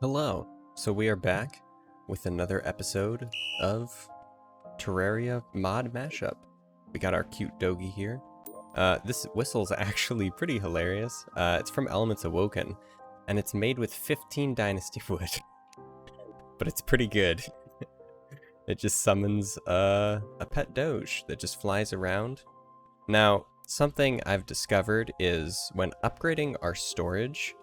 Hello. So we are back with another episode of Terraria mod mashup. We got our cute doggy here. This whistle's actually pretty hilarious. It's from Elements Awoken, and it's made with 15 dynasty wood. But it's pretty good. It just summons a pet doge that just flies around. Now, something I've discovered is when upgrading our storage,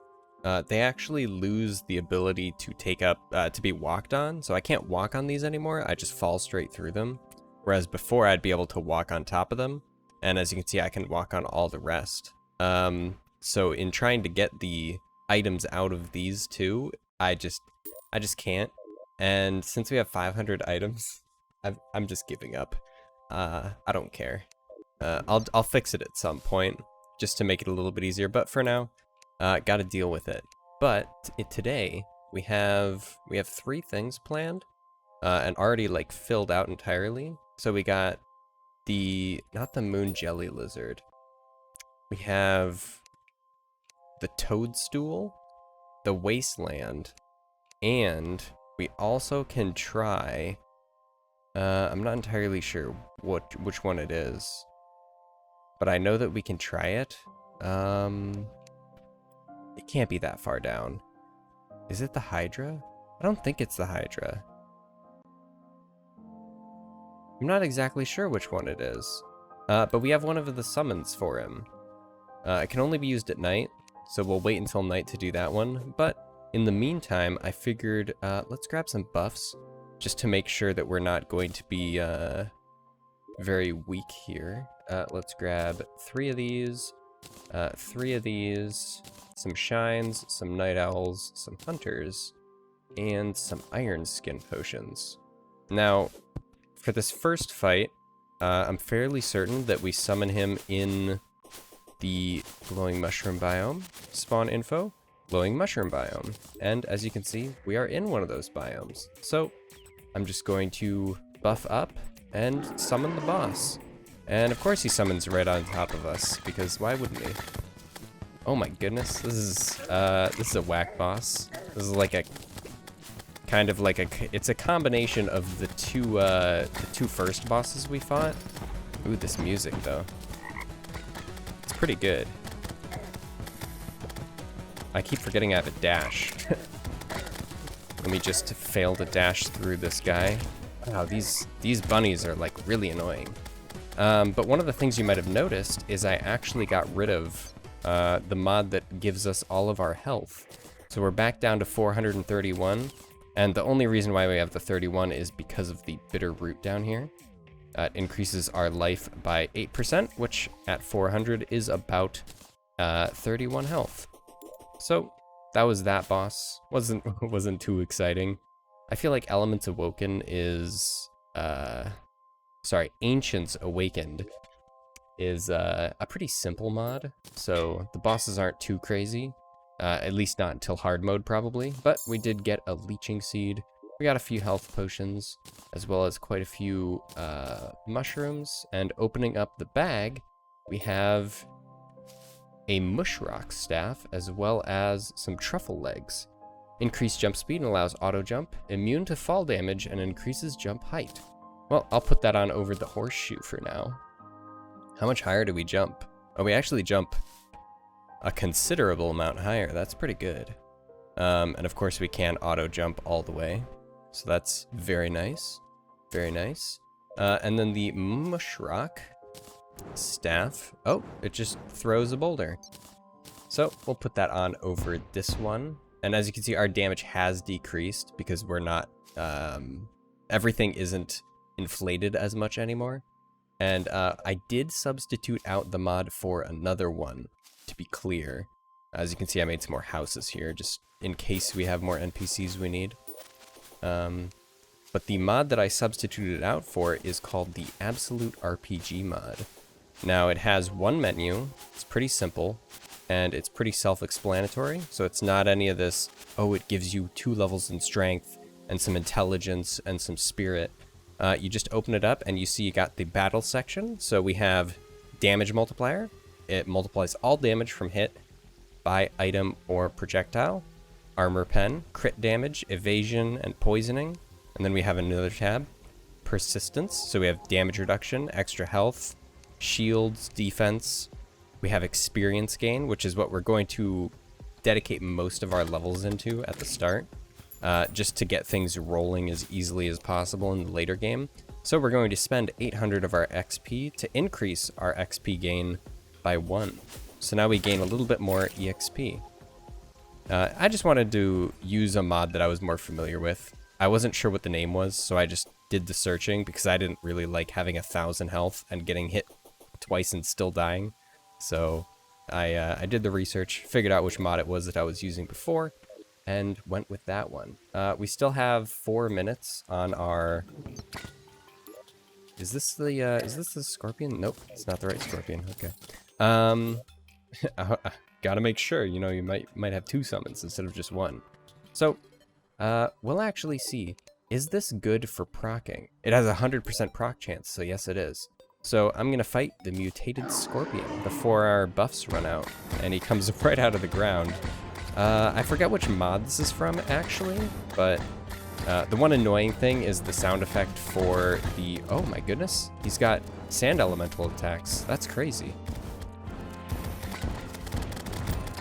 they actually lose the ability to take up, to be walked on. So I can't walk on these anymore. I just fall straight through them. Whereas before I'd be able to walk on top of them. And as you can see, I can walk on all the rest. So in trying to get the items out of these two, I just can't. And since we have 500 items, I'm just giving up. I don't care. I'll fix it at some point just to make it a little bit easier. But for now, gotta deal with it. But today we have 3 things planned, and already like filled out entirely. So we got not the moon jelly lizard. We have the toadstool, the wasteland, and we also can try. I'm not entirely sure which one it is, but I know that we can try it. It can't be that far down. Is it the Hydra? I don't think it's the Hydra. I'm not exactly sure which one it is. But we have one of the summons for him. It can only be used at night, so we'll wait until night to do that one. But in the meantime, I figured let's grab some buffs just to make sure that we're not going to be very weak here. Let's grab 3 of these, 3 of these, some shines, some night owls, some hunters, and some iron skin potions. Now, for this first fight, I'm fairly certain that we summon him in the glowing mushroom biome. Spawn info, glowing mushroom biome. And as you can see, we are in one of those biomes. So I'm just going to buff up and summon the boss. And of course he summons right on top of us, because why wouldn't he? Oh my goodness, this is a whack boss. This is like a kind of like it's a combination of the two first bosses we fought. Ooh, this music though. It's pretty good. I keep forgetting I have a dash. Let me just fail to dash through this guy. Wow, these bunnies are like really annoying. But one of the things you might have noticed is I actually got rid of the mod that gives us all of our health. So we're back down to 431, and the only reason why we have the 31 is because of the bitter root down here. It increases our life by 8%, which at 400 is about 31 health. So that was that boss. Wasn't too exciting. I feel like Elements Awoken is Ancients Awakened is a pretty simple mod, so the bosses aren't too crazy, at least not until hard mode probably, but we did get a leeching seed, we got a few health potions, as well as quite a few mushrooms, and opening up the bag, we have a mushrock staff, as well as some truffle legs. Increased jump speed and allows auto jump, immune to fall damage, and increases jump height. Well, I'll put that on over the horseshoe for now. How much higher do we jump? Oh, we actually jump a considerable amount higher. That's pretty good. And of course we can auto jump all the way. So that's very nice. Very nice. And then the mushrock staff. Oh, it just throws a boulder. So we'll put that on over this one. And as you can see, our damage has decreased because we're not, everything isn't inflated as much anymore. And I did substitute out the mod for another one, to be clear. As you can see, I made some more houses here, just in case we have more NPCs we need. But the mod that I substituted out for is called the Absolute RPG mod. Now, it has one menu, it's pretty simple, and it's pretty self-explanatory, so it's not any of this, oh, it gives you 2 levels in strength, and some intelligence, and some spirit. You just open it up and you see you got the battle section. So we have damage multiplier. It multiplies all damage from hit by item or projectile. armor pen, crit damage, evasion, and poisoning. And then we have another tab, persistence. So we have damage reduction, extra health, shields, defense. We have experience gain, which is what we're going to dedicate most of our levels into at the start, just to get things rolling as easily as possible in the later game. So we're going to spend 800 of our XP to increase our XP gain by 1. So now we gain a little bit more EXP. I just wanted to use a mod that I was more familiar with. I wasn't sure what the name was, so I just did the searching because I didn't really like having 1,000 health and getting hit twice and still dying. So I did the research, figured out which mod it was that I was using before, and went with that one. We still have 4 minutes on our... Is this the scorpion? Nope, it's not the right scorpion. Okay. Gotta make sure, you know, you might have 2 summons instead of just 1. So, we'll actually see. Is this good for proccing? It has a 100% proc chance, so yes it is. So I'm gonna fight the mutated scorpion before our buffs run out, and he comes right out of the ground. I forget which mod this is from, actually, but the one annoying thing is the sound effect for the... Oh my goodness, he's got sand elemental attacks. That's crazy.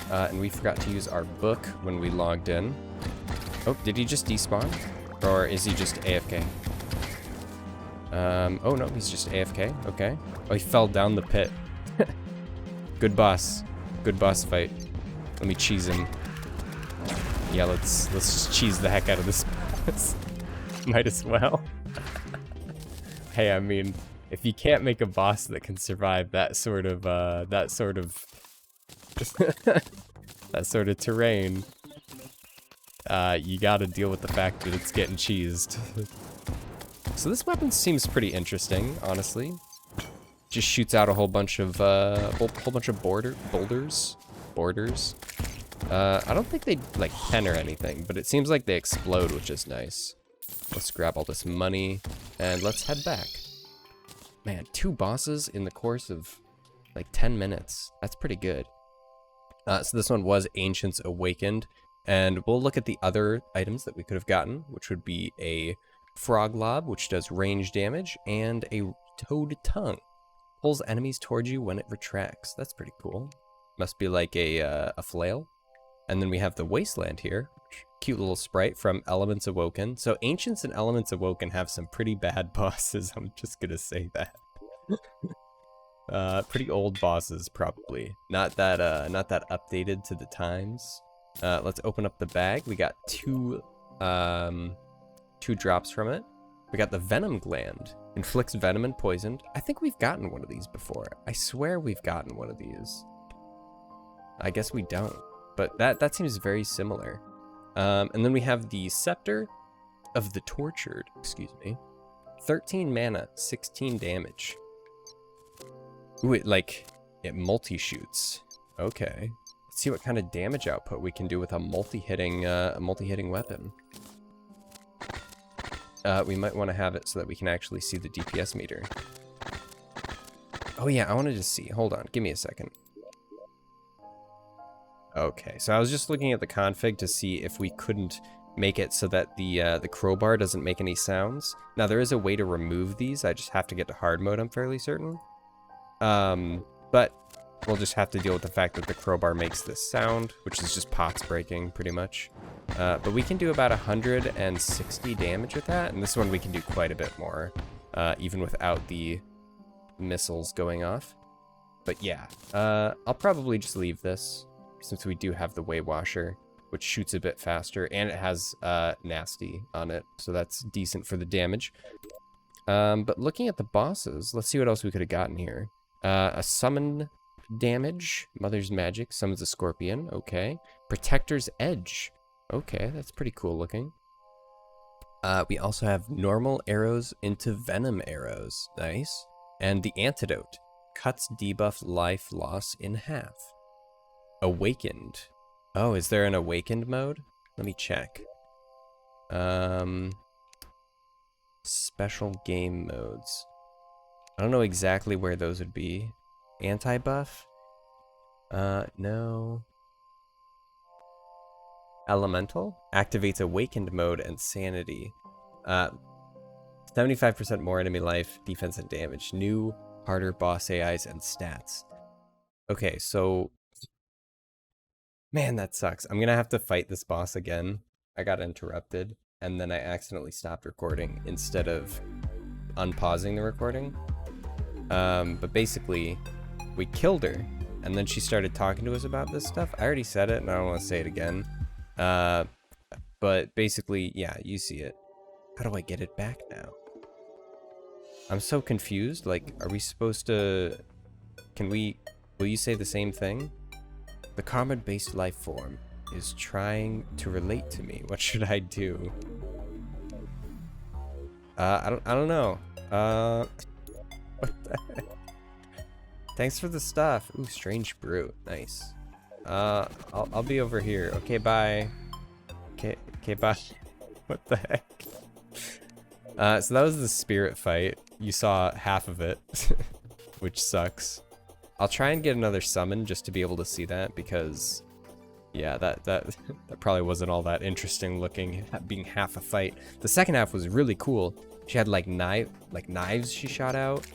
And we forgot to use our book when we logged in. Oh, did he just despawn? Or is he just AFK? Oh no, he's just AFK. Okay. Oh, he fell down the pit. Good boss. Good boss fight. Let me cheese him. Yeah, let's just cheese the heck out of this. Might as well. Hey, I mean, if you can't make a boss that can survive that sort of that sort of terrain, you gotta deal with the fact that it's getting cheesed. So this weapon seems pretty interesting, honestly. Just shoots out a whole bunch of boulders. I don't think they like pen or anything, but it seems like they explode, which is nice. Let's grab all this money and let's head back. Man, 2 bosses in the course of like 10 minutes. That's pretty good. So this one was Ancients Awakened, and we'll look at the other items that we could have gotten, which would be a Frog Lob, which does range damage, and a Toad Tongue. Pulls enemies towards you when it retracts. That's pretty cool. Must be like a flail. And then we have the Wasteland here. Cute little sprite from Elements Awoken. So Ancients and Elements Awoken have some pretty bad bosses. I'm just gonna say that. Pretty old bosses, probably. Not that updated to the times. Let's open up the bag. We got 2 drops from it. We got the Venom Gland. Inflicts venom and poison. I think we've gotten one of these before. I swear we've gotten one of these. I guess we don't. But that seems very similar. And then we have the Scepter of the Tortured. Excuse me. 13 mana, 16 damage. Ooh, it multi-shoots. Okay. Let's see what kind of damage output we can do with a multi-hitting weapon. We might want to have it so that we can actually see the DPS meter. Oh yeah, I wanted to see. Hold on, give me a second. Okay, so I was just looking at the config to see if we couldn't make it so that the crowbar doesn't make any sounds. Now there is a way to remove these. I just have to get to hard mode, I'm fairly certain. But we'll just have to deal with the fact that the crowbar makes this sound, which is just pots breaking, pretty much. But we can do about 160 damage with that, and this one we can do quite a bit more, even without the missiles going off. But yeah, I'll probably just leave this, since we do have the Way Washer, which shoots a bit faster, and it has Nasty on it, so that's decent for the damage. But looking at the bosses, let's see what else we could have gotten here. A Summon damage, Mother's Magic, summons a Scorpion, okay. Protector's Edge, okay, that's pretty cool looking. We also have normal arrows into venom arrows, nice. And the Antidote, cuts debuff life loss in half. Awakened, oh, is there an Awakened mode? Let me check. Special game modes. I don't know exactly where those would be. Anti-buff? No. Elemental activates awakened mode and sanity. 75% more enemy life, defense, and damage. New, harder boss AIs and stats. Okay, so... Man, that sucks. I'm gonna have to fight this boss again. I got interrupted, and then I accidentally stopped recording instead of unpausing the recording. But basically, we killed her, and then she started talking to us about this stuff. I already said it, and I don't want to say it again. But basically, yeah, you see it. How do I get it back now? I'm so confused. Like, are we supposed to... Will you say the same thing? The carbon-based life form is trying to relate to me. What should I do? I don't know. What the heck? Thanks for the stuff. Ooh, strange brew. Nice. I'll be over here. Okay, bye. Okay, bye. What the heck? So that was the spirit fight. You saw half of it, which sucks. I'll try and get another summon just to be able to see that, because yeah, that probably wasn't all that interesting looking, being half a fight. The second half was really cool. She had like knives she shot out,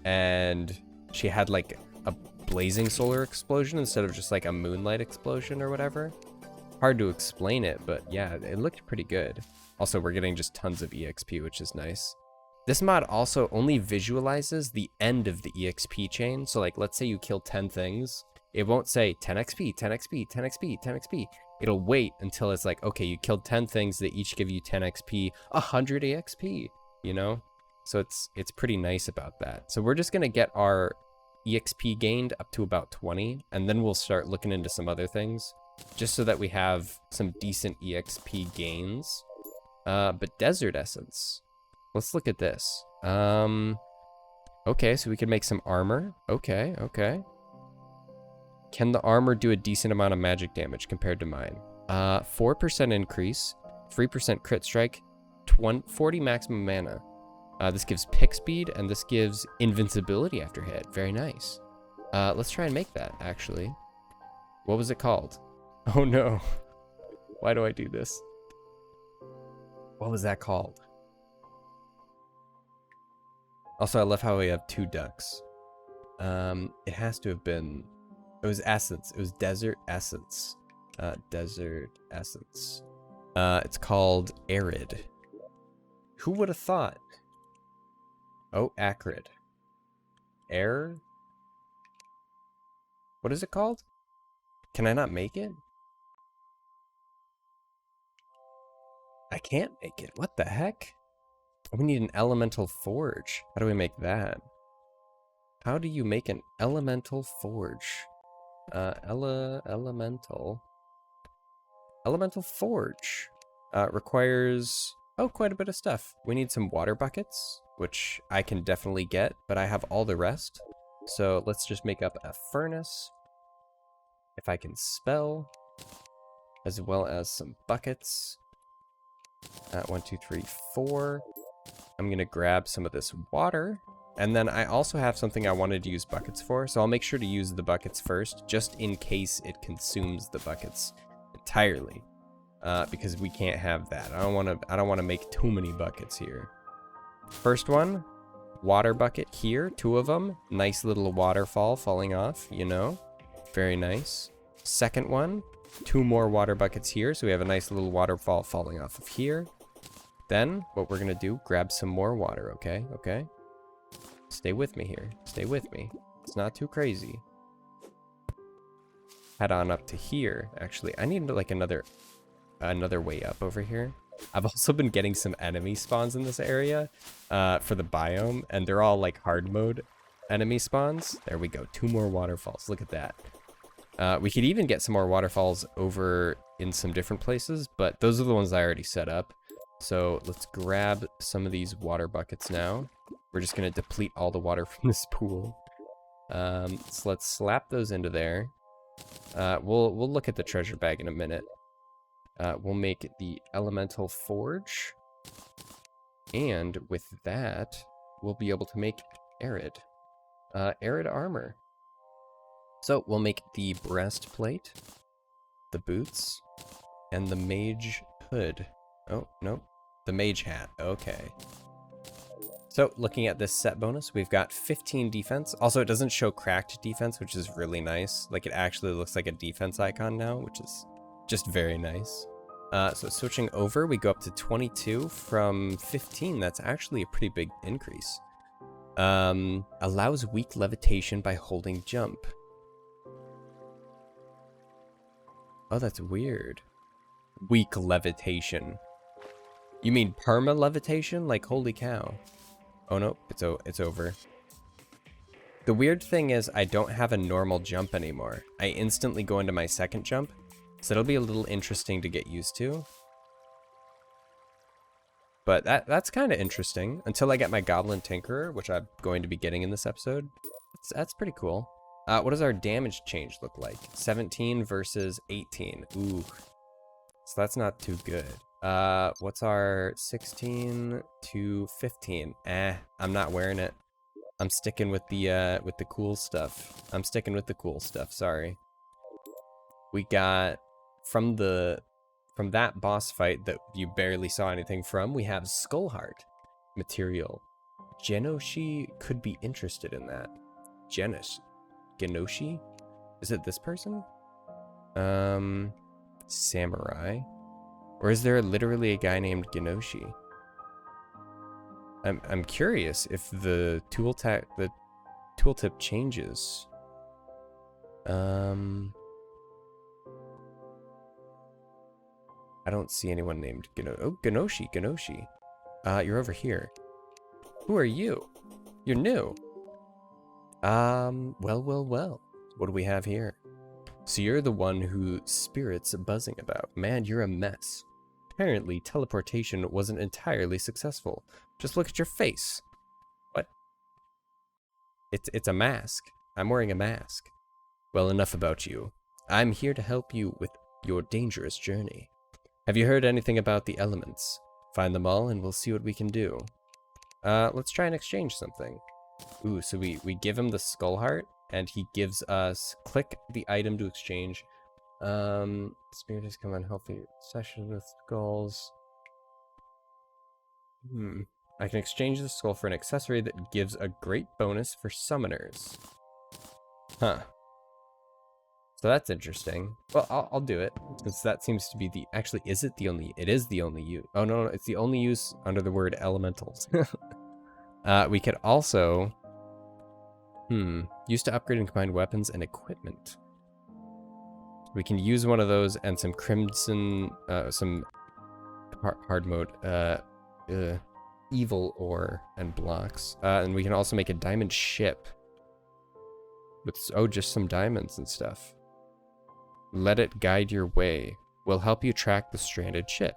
and she had like a blazing solar explosion instead of just like a moonlight explosion or whatever. Hard to explain it, but yeah, it looked pretty good. Also, we're getting just tons of EXP, which is nice. This mod also only visualizes the end of the EXP chain. So like, let's say you kill 10 things. It won't say 10 XP, 10 XP, 10 XP, 10 XP. It'll wait until it's like, okay, you killed 10 things that each give you 10 XP, 100 EXP, you know? So it's pretty nice about that. So we're just gonna get our EXP gained up to about 20, and then we'll start looking into some other things, just so that we have some decent EXP gains. But Desert Essence. Let's look at this. Okay, so we can make some armor. Okay. Can the armor do a decent amount of magic damage compared to mine? 4% increase, 3% crit strike, 40 maximum mana. This gives pick speed, and this gives invincibility after hit. Very nice. Let's try and make that, actually. What was it called? Oh no. Why do I do this? What was that called? Also, I love how we have 2 ducks. It has to have been... It was Essence. It was Desert Essence. Desert Essence. It's called Arid. Who would have thought? Oh, Acrid. Air? What is it called? Can I not make it? I can't make it. What the heck? We need an elemental forge. How do we make that? How do you make an elemental forge? Elemental forge requires quite a bit of stuff. We need some water buckets, which I can definitely get, but I have all the rest. So let's just make up a furnace, if I can spell, as well as some buckets. 1, 2, 3, 4. I'm gonna grab some of this water, and then I also have something I wanted to use buckets for, so I'll make sure to use the buckets first, just in case it consumes the buckets entirely, because we can't have that. I don't want to make too many buckets here. First one, water bucket here, 2 of them. Nice little waterfall falling off, you know, very nice. Second one, 2 more water buckets here, so we have a nice little waterfall falling off of here. Then, what we're gonna do, grab some more water, okay? Okay? Stay with me here. Stay with me. It's not too crazy. Head on up to here. Actually, I need like another way up over here. I've also been getting some enemy spawns in this area for the biome, and they're all like hard mode enemy spawns. There we go. 2 more waterfalls. Look at that. We could even get some more waterfalls over in some different places, but those are the ones I already set up. So let's grab some of these water buckets now. We're just going to deplete all the water from this pool. So let's slap those into there. We'll look at the treasure bag in a minute. We'll make the elemental forge. And with that, we'll be able to make arid. Arid armor. So we'll make the breastplate, the boots, and the mage hood. Oh, nope. The mage hat. Okay. So, looking at this set bonus, we've got 15 defense. Also, it doesn't show cracked defense, which is really nice. Like, it actually looks like a defense icon now, which is just very nice. So, switching over, we go up to 22 from 15. That's actually a pretty big increase. Allows weak levitation by holding jump. Oh, that's weird. Weak levitation. You mean perma levitation? Like, holy cow. Oh no, it's over. The weird thing is I don't have a normal jump anymore. I instantly go into my second jump, so it'll be a little interesting to get used to. But that's kind of interesting until I get my Goblin Tinkerer, which I'm going to be getting in this episode. That's pretty cool. What does our damage change look like? 17 versus 18. Ooh. So that's not too good. What's our 16 to 15? I'm not wearing it. I'm sticking with the cool stuff. I'm sticking with the cool stuff, sorry. We got from that boss fight that you barely saw anything from, we have Skullheart material. Genoshi could be interested in that. Genoshi? Is it this person? Samurai. Or is there literally a guy named Genoshi? I'm curious if the tooltip changes. I don't see anyone named Genoshi. You're over here. Who are you? You're new. Well. What do we have here? So you're the one who Spirit's buzzing about. Man, you're a mess. Apparently, teleportation wasn't entirely successful. Just look at your face. What? It's a mask. I'm wearing a mask. Well, enough about you. I'm here to help you with your dangerous journey. Have you heard anything about the elements? Find them all and we'll see what we can do. Let's try and exchange something. Ooh, so we give him the Skullheart, and he gives us, click the item to exchange. Spirit has come on healthy session with skulls. I can exchange the skull for an accessory that gives a great bonus for summoners. Huh. So that's interesting. Well, I'll do it, since that seems to be the, actually, is it the only, it is the only use. Oh, no, it's the only use under the word elementals. We could also, use to upgrade and combine weapons and equipment. We can use one of those and some crimson, some hard mode, evil ore and blocks. And we can also make a diamond ship with, just some diamonds and stuff. Let it guide your way. We'll help you track the stranded ship.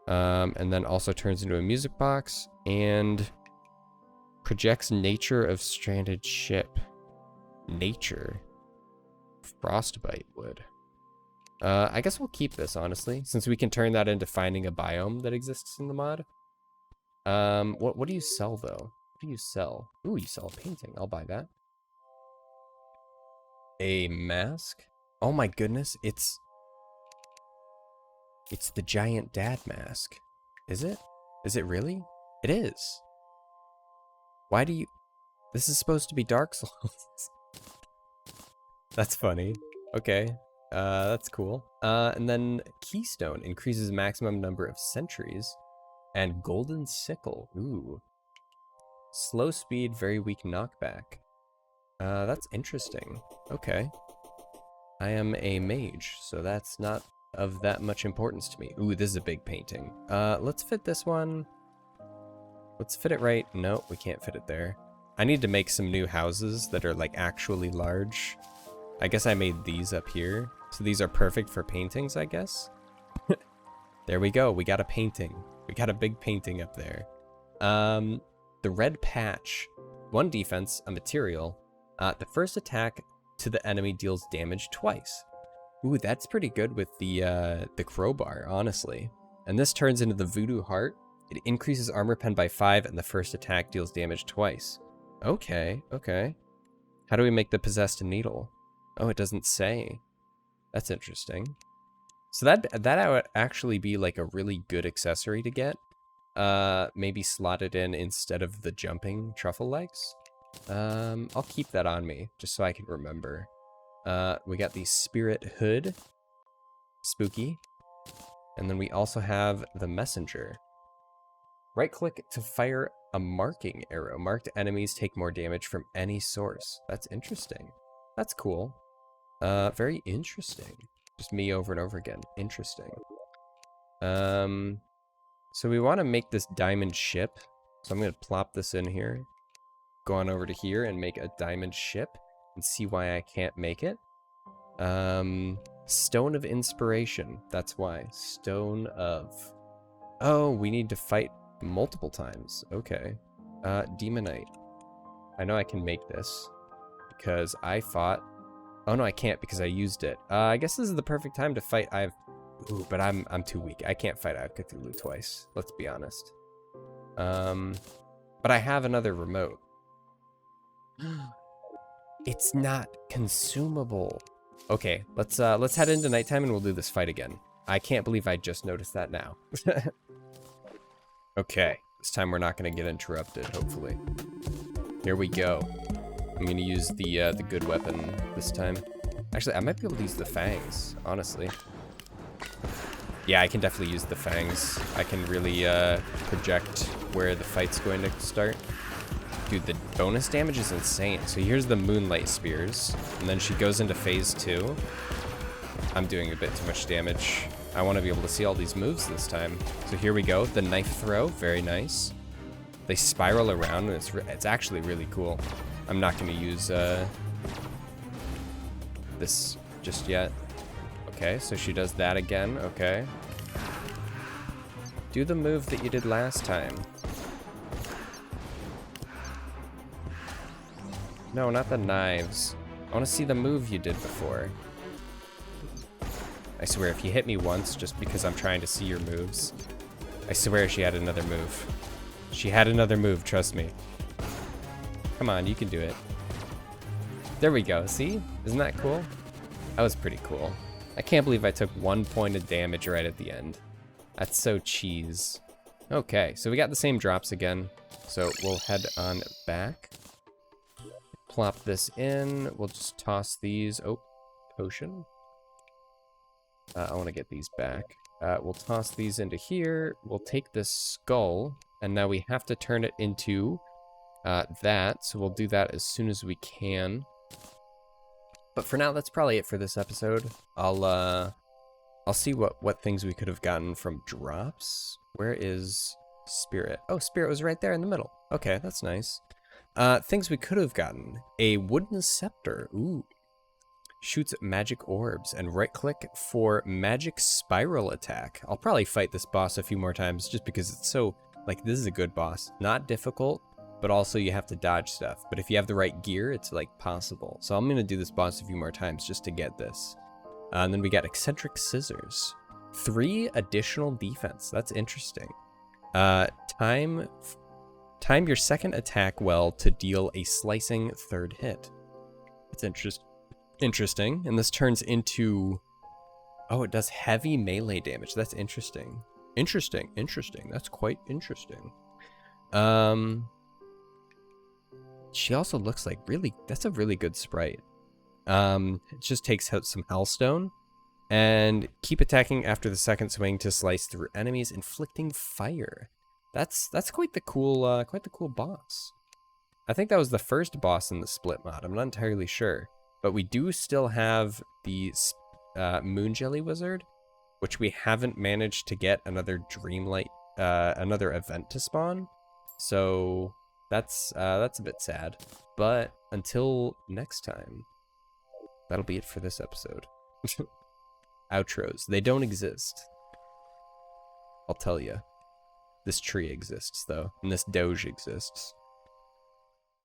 And then also turns into a music box and projects nature of stranded ship. Nature. Frostbite wood. I guess we'll keep this, honestly, since we can turn that into finding a biome that exists in the mod. What do you sell, though? What do you sell? Ooh, you sell a painting. I'll buy that. A mask? Oh my goodness, it's the giant dad mask. Is it? Is it really? It is. Why do you... This is supposed to be Dark Souls. That's funny. Okay. That's cool. And then Keystone increases maximum number of centuries. And Golden Sickle. Ooh. Slow speed, very weak knockback. That's interesting. Okay. I am a mage, so that's not of that much importance to me. Ooh, this is a big painting. Let's fit this one. Let's fit it right. No, we can't fit it there. I need to make some new houses that are like actually large. I guess I made these up here. So these are perfect for paintings, I guess. There we go. We got a painting. We got a big painting up there. The red patch. 1 defense, a material. The first attack to the enemy deals damage twice. Ooh, that's pretty good with the crowbar, honestly. And this turns into the Voodoo Heart. It increases armor pen by 5, and the first attack deals damage twice. Okay, okay. How do we make the possessed needle? Oh, it doesn't say. That's interesting. So that would actually be like a really good accessory to get. Maybe slot it in instead of the jumping truffle legs. I'll keep that on me just so I can remember. We got the spirit hood, spooky, and then we also have the messenger. Right click to fire a marking arrow. Marked enemies take more damage from any source. That's interesting. That's cool. Very interesting. Just me over and over again. Interesting. So we want to make this diamond ship. So I'm going to plop this in here. Go on over to here and make a diamond ship. And see why I can't make it. Stone of Inspiration. That's why. Stone of... Oh, we need to fight multiple times. Okay. Demonite. I know I can make this. Because I fought... Oh no, I can't because I used it. I guess this is the perfect time to fight. Ooh, but I'm too weak. I can't fight I've Cthulhu twice. Let's be honest. But I have another remote. It's not consumable. Okay, let's head into nighttime and we'll do this fight again. I can't believe I just noticed that now. Okay, this time we're not gonna get interrupted, hopefully. Here we go. I'm gonna use the good weapon this time. Actually, I might be able to use the fangs, honestly. Yeah, I can definitely use the fangs. I can really project where the fight's going to start. Dude, the bonus damage is insane. So here's the Moonlight Spears, and then she goes into phase 2. I'm doing a bit too much damage. I want to be able to see all these moves this time. So here we go, the knife throw, very nice. They spiral around, and it's actually really cool. I'm not going to use this just yet. Okay, so she does that again, okay. Do the move that you did last time. No, not the knives. I want to see the move you did before. I swear, if you hit me once just because I'm trying to see your moves, I swear she had another move. She had another move, trust me. Come on, you can do it. There we go, see? Isn't that cool? That was pretty cool. I can't believe I took 1 point of damage right at the end. That's so cheese. Okay, so we got the same drops again. So we'll head on back. Plop this in. We'll just toss these. Oh, potion. I want to get these back. We'll toss these into here. We'll take this skull, and now we have to turn it into that. So we'll do that as soon as we can. But for now, that's probably it for this episode. I'll see what things we could have gotten from drops. Where is Spirit? Oh, Spirit was right there in the middle. Okay, that's nice. Things we could have gotten. A wooden scepter. Ooh. Shoots magic orbs, and right-click for magic spiral attack. I'll probably fight this boss a few more times just because it's so, like, this is a good boss. Not difficult, but also you have to dodge stuff. But if you have the right gear, it's, like, possible. So I'm going to do this boss a few more times just to get this. And then we got eccentric scissors. 3 additional defense. That's interesting. Time your second attack well to deal a slicing 3rd hit. That's interesting. And this turns into... Oh, it does heavy melee damage. That's interesting. Interesting. That's quite interesting. She also looks like really... That's a really good sprite. It just takes out some Hellstone. And keep attacking after the second swing to slice through enemies, inflicting fire. That's quite the cool boss. I think that was the first boss in the split mod. I'm not entirely sure, but we do still have the Moon Jelly Wizard, which we haven't managed to get another Dreamlight, another event to spawn. So that's a bit sad. But until next time, that'll be it for this episode. Outros. They don't exist. I'll tell you. This tree exists, though, and this doge exists.